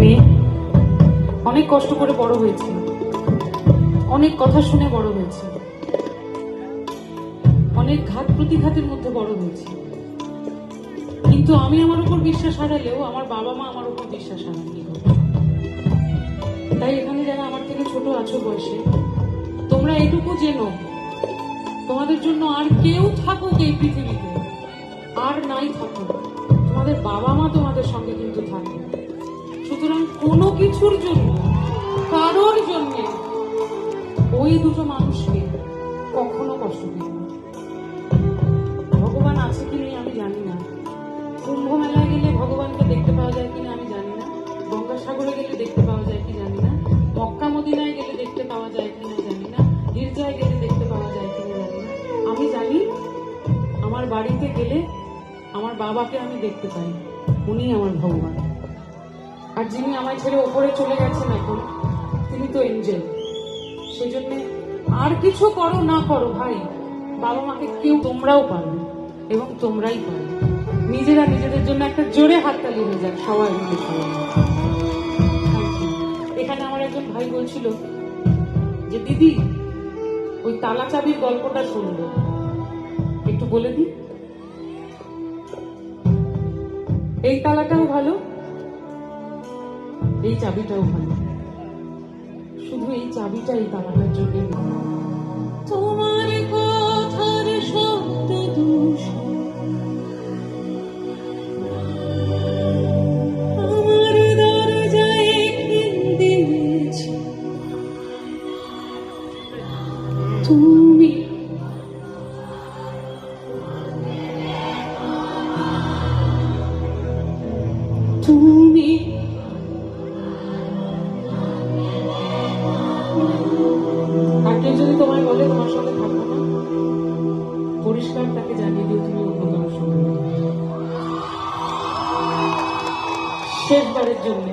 মেয়ে অনেক কষ্ট করে বড় হয়েছে, অনেক কথা শুনে বড় হয়েছে, অনেক ঘাত প্রতিঘাতের মধ্যে বড় হয়েছে। কিন্তু আমি আমার উপর বিশ্বাস হারালেও আমার বাবা মা আমার উপর বিশ্বাস হারাননি। তাই এখানে যারা আমার থেকে ছোট আছো বয়সে, তোমরা এটুকু জেনো, তোমাদের জন্য আর কেউ থাকুক এই পৃথিবীতে, আর নাই থাকুক, তোমাদের বাবা মা তোমাদের সঙ্গে কিন্তু থাকবে। সুতরাং কোনো কিছুর জন্য, কারোর জন্য ওই দুটো মানুষকে কখনো কষ্ট দিও না। ভগবান আছে কি নেই আমি জানি না, কুম্ভ মেলায় গেলে ভগবানকে দেখতে পাওয়া যায় কিনা আমি জানি না, গঙ্গাসাগরে গেলে দেখতে পাওয়া যায় কি জানি না, মক্কা মদিনায় গেলে দেখতে পাওয়া যায় কিনা জানি না, গির্জায় গেলে দেখতে পাওয়া যায় কিনা জানি না। আমি জানি আমার বাড়িতে গেলে আমার বাবাকে আমি দেখতে পাই, উনি আমার ভগবান। আর যিনি আমায় ছেড়ে ওপরে চলে গেছেন এখন, তিনি তো এঞ্জেল। সেজন্য আর কিছু করো না করো ভাই, বাবা মাকে কেউ, তোমরাও পারবে এবং তোমরাই পারবে। নিজেরা নিজেদের জন্য একটা জোরে হাততালি হয়ে যাক সবাই মিলে। এখানে আমার একজন ভাই বলছিল যে দিদি ওই তালা চাবির গল্পটা শুনবো, একটু বলে দিই। এই তালাটাও ভালো, এই চাবিটাও ভালো, শুধু এই চাবিটা এই তালাটার জন্য। তোমার কথার শব্দ দূষণ আমার দরজায় খিন্দি দিয়েছে, তুমি তুমি আর কেউ যদি তোমায় বলে তোমার সঙ্গে থাকবো না, পরিষ্কার তাকে জানিয়ে দিও তুমি অন্য কারোর সঙ্গে। শেষবারের জন্য